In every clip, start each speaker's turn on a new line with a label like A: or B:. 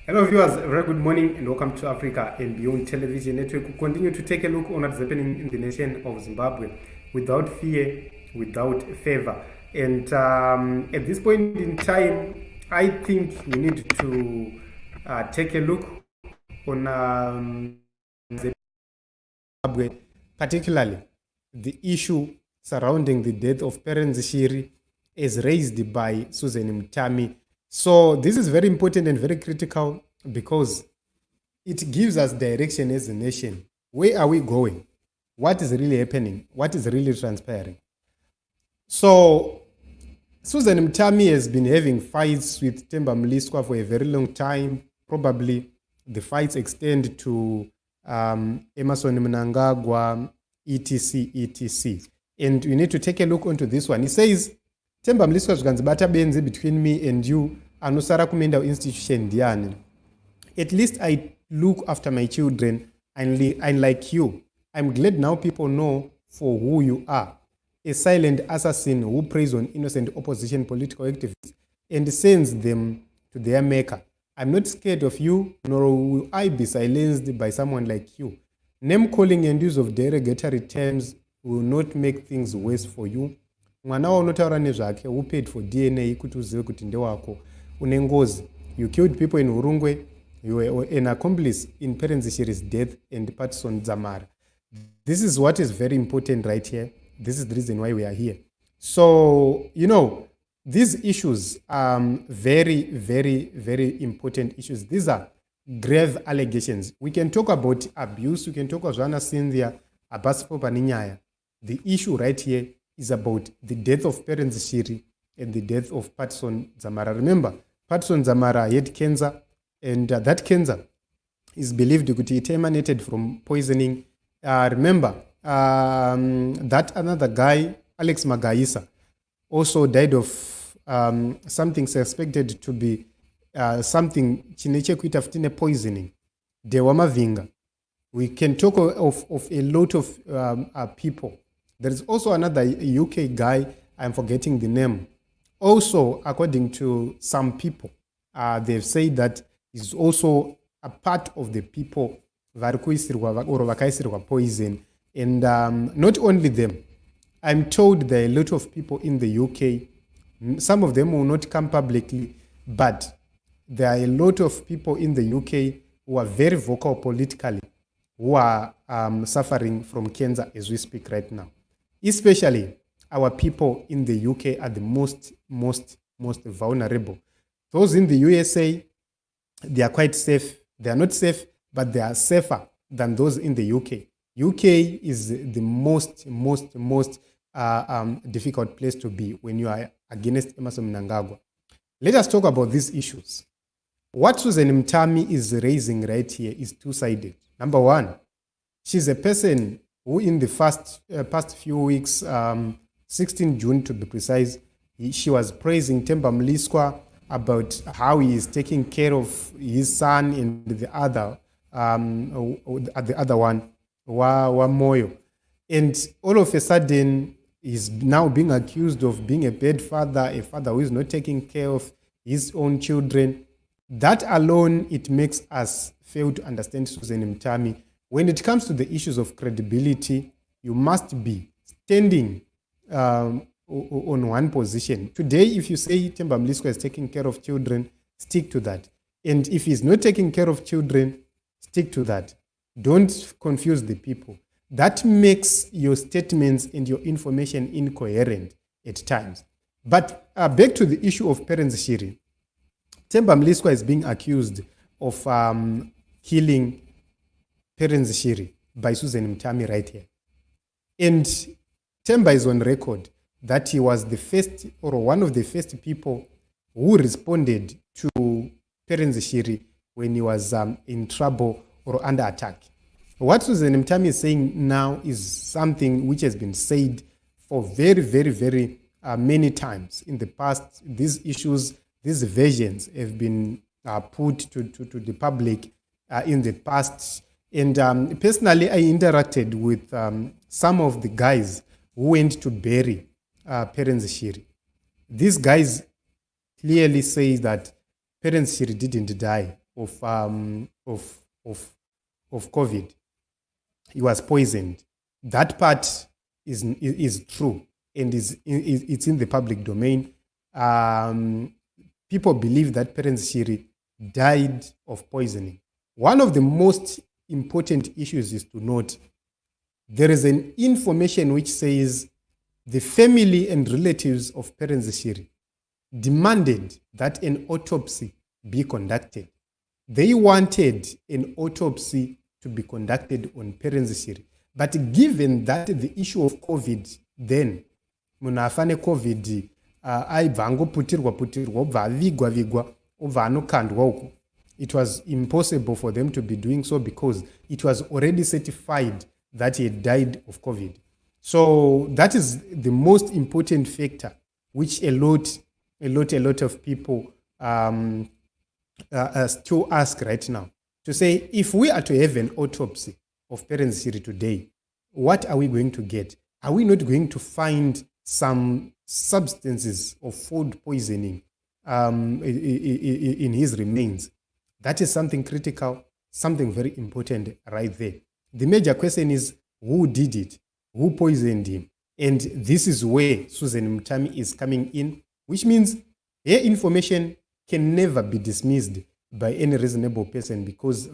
A: Hello viewers, a very good morning and welcome to Africa and Beyond Television Network. We continue to take a look on what's happening in the nation of Zimbabwe without fear, without favor. And at this point in time, I think we need to take a look on Zimbabwe, particularly the issue surrounding the death of Perence Shiri as raised by Susan Mutami. So this is very important and very critical because it gives us direction as a nation. Where are we going? What is really happening? What is really transpiring? So Susan Mutami has been having fights with Mliswa for a very long time. Probably the fights extend to Emerson Mnangagwa, etc., etc. And we need to take a look onto this one. He says, Temba Mliswa zvikanzibata benzi between me and you, anosara kumenda institution ndiani. At least I look after my children and like you. I'm glad now people know for who you are. A silent assassin who preys on innocent opposition political activists and sends them to their maker. I'm not scared of you, nor will I be silenced by someone like you. Name calling and use of derogatory terms will not make things worse for you. Mwana unotaura nezvake who paid for DNA kuti uzive kuti ndewako une ngozi. You killed people in Urungwe. You were an accomplice in Perence Shiri's death and Patson Zamara. This is what is very important right here. This is the reason why we are here. So, these issues are very, very, very important issues. These are grave allegations. We can talk about abuse. We can talk about Zwana Cynthia, Abasipo Paninyaya. The issue right here is about the death of Perence Shiri and the death of Patson Zamara. Remember, Patson Zamara had cancer, and that cancer is believed to be emanated from poisoning. Remember, that another guy, Alex Magaisa, also died of something suspected to be something chinechekuita poisoning. Dewamavinga. We can talk of a lot of people. There is also another UK guy, I'm forgetting the name. Also, according to some people, they've said that he's also a part of the people vakaisirwa poison. And not only them, I'm told there are a lot of people in the UK. Some of them will not come publicly, but there are a lot of people in the UK who are very vocal politically, who are suffering from cancer as we speak right now. Especially our people in the UK are the most vulnerable. Those in the USA, they are quite safe. They are not safe, but they are safer than those in the UK. UK is the most difficult place to be when you are against Emerson Mnangagwa. Let us talk about these issues. What Susan Mutami is raising right here is two-sided. Number one, she's a person who in the past few weeks, 16 June to be precise, she was praising Temba Mliswa about how he is taking care of his son and the other one, Moyo. And all of a sudden, he's now being accused of being a bad father, a father who is not taking care of his own children. That alone, it makes us fail to understand Susan Mutami. When it comes to the issues of credibility, you must be standing on one position. Today, if you say Temba Mliswa is taking care of children, stick to that. And if he's not taking care of children, stick to that. Don't confuse the people. That makes your statements and your information incoherent at times. But back to the issue of Perence Shiri. Temba Mliswa is being accused of killing Perence Shiri by Susan Mutami right here. And Temba is on record that he was the first or one of the first people who responded to Perence Shiri when he was in trouble or under attack. What Susan Mutami is saying now is something which has been said for very, very, very many times in the past. These issues, these versions have been put to the public in the past. And personally, I interacted with some of the guys who went to bury Perence Shiri. These guys clearly say that Perence Shiri didn't die. of COVID. He was poisoned. That part is true and it's in the public domain. People believe that Perence Shiri died of poisoning. One of the most important issues is to note there is an information which says the family and relatives of Perence Shiri demanded that an autopsy be conducted. They wanted an autopsy to be conducted on Perence Shiri. But given that the issue of COVID then, munafane COVID, it was impossible for them to be doing so because it was already certified that he had died of COVID. So that is the most important factor, which a lot of people still ask right now. To say, if we are to have an autopsy of Perence Shiri today, what are we going to get? Are we not going to find some substances of food poisoning in his remains? That is something critical, something very important right there. The major question is, who did it? Who poisoned him? And this is where Susan Mutami is coming in, which means her information can never be dismissed by any reasonable person because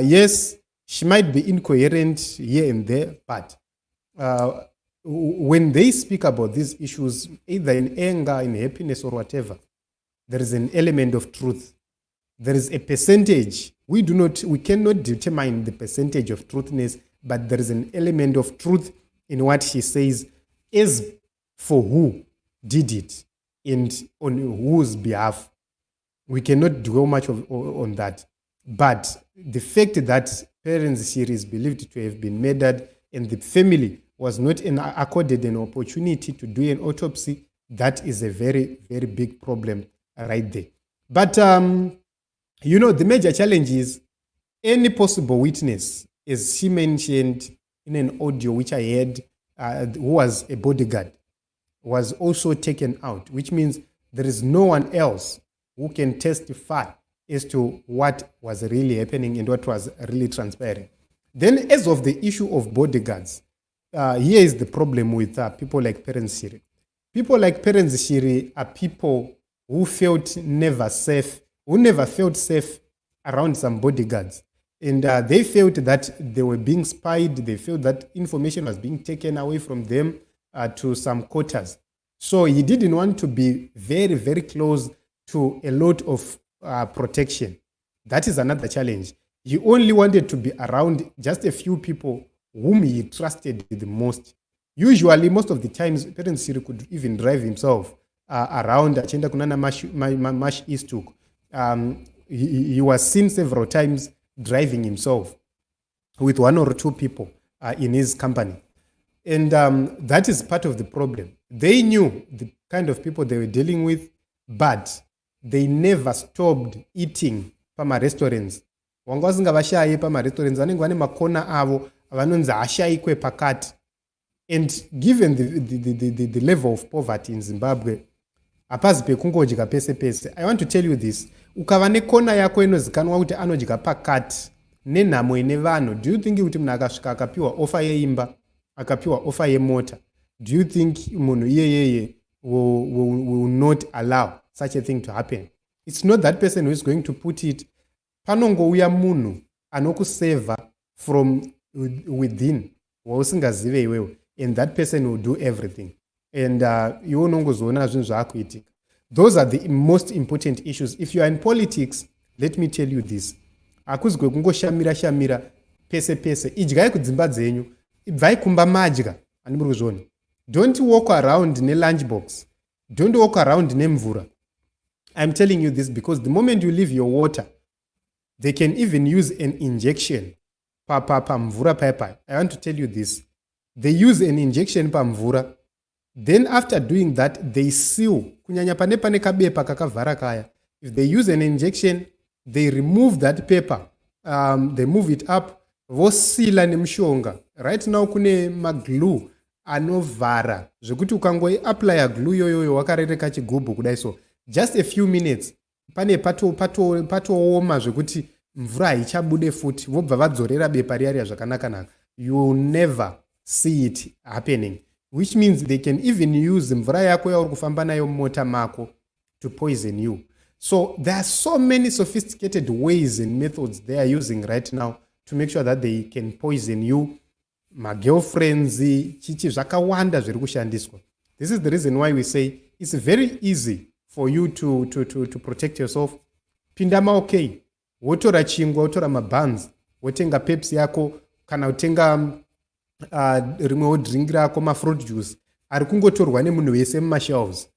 A: yes, she might be incoherent here and there, but when they speak about these issues, either in anger, in happiness, or whatever, there is an element of truth. There is a percentage. We cannot determine the percentage of truthness, but there is an element of truth in what she says. As for who did it and on whose behalf, we cannot dwell much on that. But the fact that Perence Shiri is believed to have been murdered and the family was not accorded an opportunity to do an autopsy, that is a very, very big problem right there. But, the major challenge is any possible witness, as she mentioned in an audio which I heard, who was a bodyguard, was also taken out, which means there is no one else who can testify as to what was really happening and what was really transpiring. Then, as of the issue of bodyguards, here is the problem with people like Perence Shiri. People like Perence Shiri are people who never felt safe around some bodyguards. And they felt that they were being spied. They felt that information was being taken away from them to some quarters. So he didn't want to be very, very close to a lot of protection. That is another challenge. He only wanted to be around just a few people whom he trusted the most. Usually, most of the times, Perence Shiri could even drive himself around Achenda Kunana Mash Eastuk. He was seen several times driving himself with one or two people in his company. And that is part of the problem. They knew the kind of people they were dealing with, but they never stopped eating pama restaurants. Wanga vasingavashayi pama restaurants vanenge vane makona avo avanonzi ashayikwe pakati. And given the level of poverty in Zimbabwe, apazi pekungodya pese pese, I want to tell you this. Ukava nekona yako inozikanwa kuti anodya pakati nenhamo ine vanhu, do you think kuti munhu akasvika akapiwa ofa yeimba, akapiwa ofa yemota, do you think munhu iyeyeye will not allow such a thing to happen? It's not that person who is going to put it. Panongouya munhu anokuseva from within wausingazive iwewe, and that person will do everything. And you unongozoona zvinhu zvaakuitika. Those are the most important issues. If you are in politics, let me tell you this. Akuzi kwekungoshamira pese pese. Idyai kudzimba dzenyu. Ibvai kumba madya. Andimuri kuzviona. Don't walk around ne lunchbox. Don't walk around nemvura. I'm telling you this because the moment you leave your water, they can even use an injection. Mvura papa. I want to tell you this. They use an injection mvura. Then after doing that, they seal. Kunyanya pane kabepa kakavhara kaya. If they use an injection, they remove that paper. They move it up. Vosila nemshonga. Right now kune maglue anovhara. Zvekuti ukangoi apply glue yoyo wakarereka chigubhu kudai so. just a few minutes pane patooma zvekuti mvura haichabude futi vobva vadzorera bepa riya zvakanaka. You will never see it happening, which means they can even use mvura yako yauri kufamba nayo mumota mako to poison you. So there are so many sophisticated ways and methods they are using right now to make sure that they can poison you. Girlfriends, chichi zvakawanda zviri kushandiswa. This is the reason why we say it's very easy for you to protect yourself. Pindama okay, wotora chingwa, wotora mabuns, wotenga Pepsi yako, kana utenga rimwewo drink rako, fruit juice, ari kungotorwa nemunhu wese mumashelves.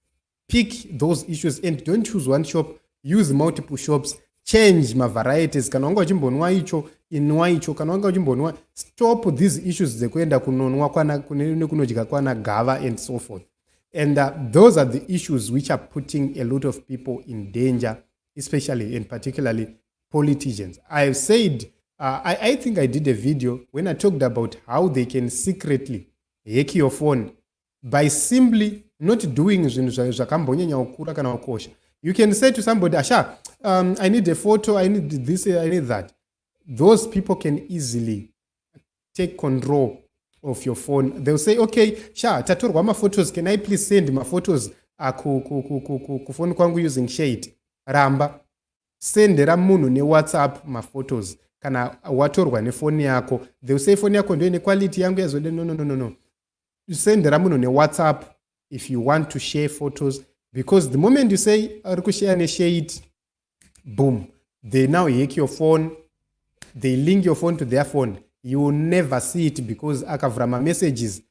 A: Pick those issues and don't choose one shop, use multiple shops, change varieties. Kana wanga uchimbonwa icho, inwa icho, kana wanga uchimbonwa, stop these issues dzekuenda kunonwa kunodya kwana gava and so forth. And those are the issues which are putting a lot of people in danger, especially and particularly politicians. I have said, I think I did a video when I talked about how they can secretly hack your phone by simply not doing zvakambonyanya ukura kana ukosha. You can say to somebody, Asha, I need a photo, I need this, I need that. Those people can easily take control of your phone. They'll say, okay, Sha, tatorwa ma photos, can I please send my photos ku phone kwangu using shade? Ramba, sendera munhu ne WhatsApp ma photos. Kana watorwa ne phone yako. They'll say phone yako ndio ine quality yangu yazode. No. You sendera munhu ne WhatsApp if you want to share photos, because the moment you say ari kushare ne shade, boom, they now hack your phone, they link your phone to their phone. You will never see it because akavhura messages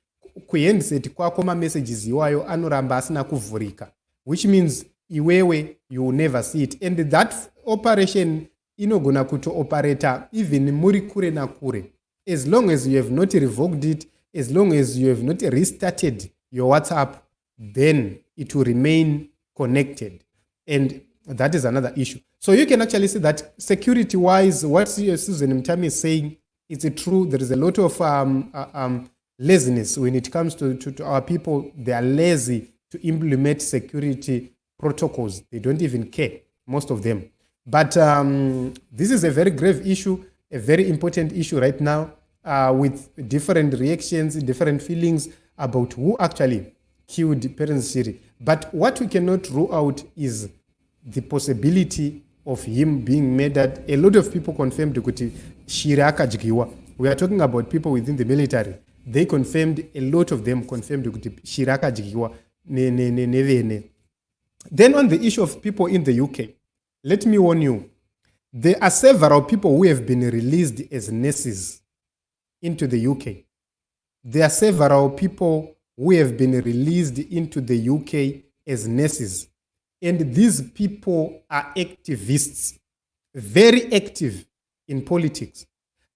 A: kuhandset kwako messages iwayo anoramba asina kuvhurika, which means iwewe you will never see it. And that operation inogona kuto-operata even muri kure na kure, as long as you have not revoked it, as long as you have not restarted your WhatsApp, then it will remain connected. And that is another issue. So you can actually see that security-wise, what Susan Mutami is saying, it's true. There is a lot of laziness when it comes to our people. They are lazy to implement security protocols. They don't even care, most of them. But this is a very grave issue, a very important issue right now, with different reactions, different feelings about who actually killed Perence Shiri. But what we cannot rule out is the possibility of him being murdered. A lot of people confirmed kuti Shiri akadyiwa. We are talking about people within the military. They confirmed, a lot of them confirmed kuti Shiri akadyiwa nevene. Then on the issue of people in the UK, let me warn you, there are several people who have been released as nurses into the UK. There are several people who have been released into the UK as nurses. And these people are activists, very active in politics.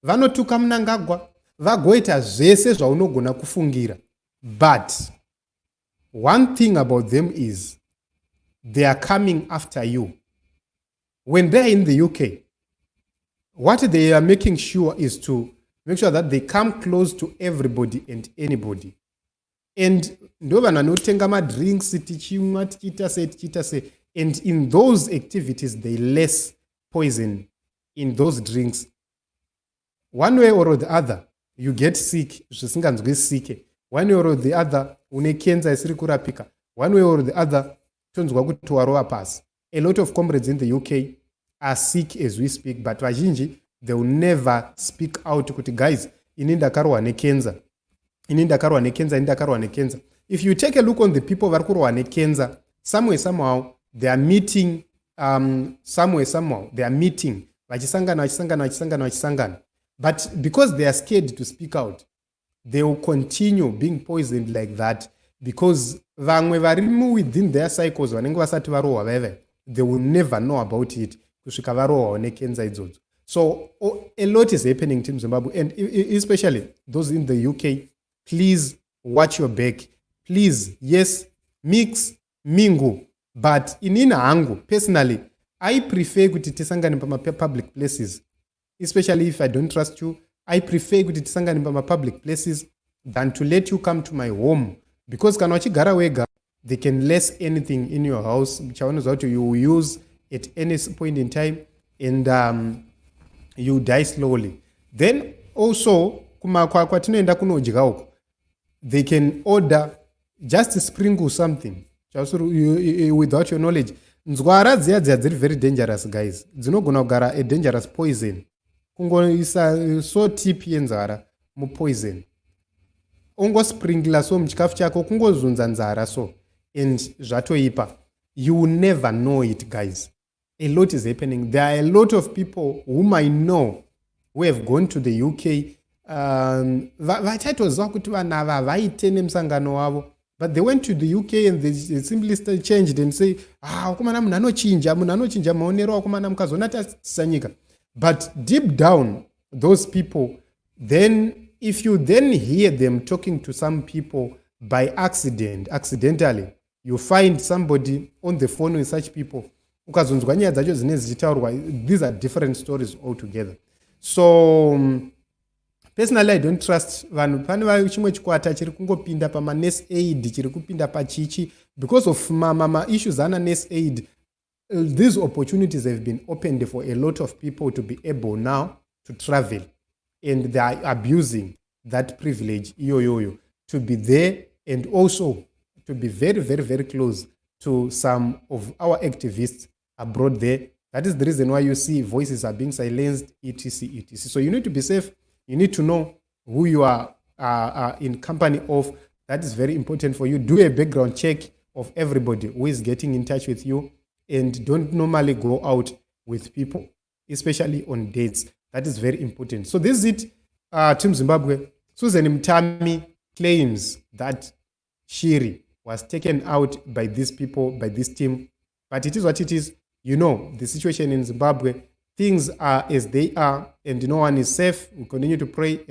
A: Vanotuka Mnangagwa, vagoita zvese zvaunogona kufungira. But one thing about them is they are coming after you. When they're in the UK, what they are making sure is to make sure that they come close to everybody and anybody. And ndo vanotenga madrinks tichimwa tichita se, and in those activities they less poison in those drinks. One way or the other you get sick, zvisinganzwi sick. One way or the other une cancer isiri kurapika. One way or the other tonzwa kuti warova pasi. A lot of comrades in the UK are sick as we speak, but vazhinji they will never speak out kuti guys ini ndakarwa necancer. If you take a look on the people vari kurwa necancer, somehow they are meeting, they are meeting vachisangana. But because they are scared to speak out, they will continue being poisoned like that, because vamwe varimu within their cycles vanenge vasati varohwa veve, they will never know about it kusvika varohwa necancer idzodzo. So a lot is happening in Zimbabwe, and especially those in the UK. Please watch your back. Please, yes, mix, mingle. But in hangu, personally, I prefer kuti tisangane pama public places. Especially if I don't trust you, I prefer kuti tisangane pama public places than to let you come to my home. Because kana uchigara wega, They can less anything in your house. You will use at any point in time, and you die slowly. Then also, kwatinoenda kunodya uko, they can order just sprinkle something without your knowledge. Nzwara dziya dziri very dangerous, guys. Dzinogona kugara a dangerous poison. Kungoisa so tip yenzara mu poison. Sprinkler so muchikafu chako kungozunza nzara so, and zvatoipa. You will never know it, guys. A lot is happening. There are a lot of people whom I know who have gone to the UK. Vachatozwa kuti vanhu ava vaite nemusangano wavo, but they went to the UK and they simply changed and say, wakomana munhu anochinja maonero wakomana mukazonatisa nyika. But deep down, those people, then if you then hear them talking to some people by accidentally, you find somebody on the phone with such people. These are different stories altogether. So personally, I don't trust vanhu. Pane chimwe chikwata chiri kungopinda pama nurse aid, chiri kupinda pachichi because of mama issues ana nurse aid. These opportunities have been opened for a lot of people to be able now to travel, and they are abusing that privilege to be there, and also to be very, very, very close to some of our activists abroad there. That is the reason why you see voices are being silenced, etc. So you need to be safe. You need to know who you are in company of. That is very important for you. Do a background check of everybody who is getting in touch with you, and don't normally go out with people, especially on dates. That is very important. So this is it, Team Zimbabwe. Susan Mutami claims that Shiri was taken out by these people, by this team. But it is what it is. You know, the situation in Zimbabwe, things are as they are, and no one is safe. We continue to pray.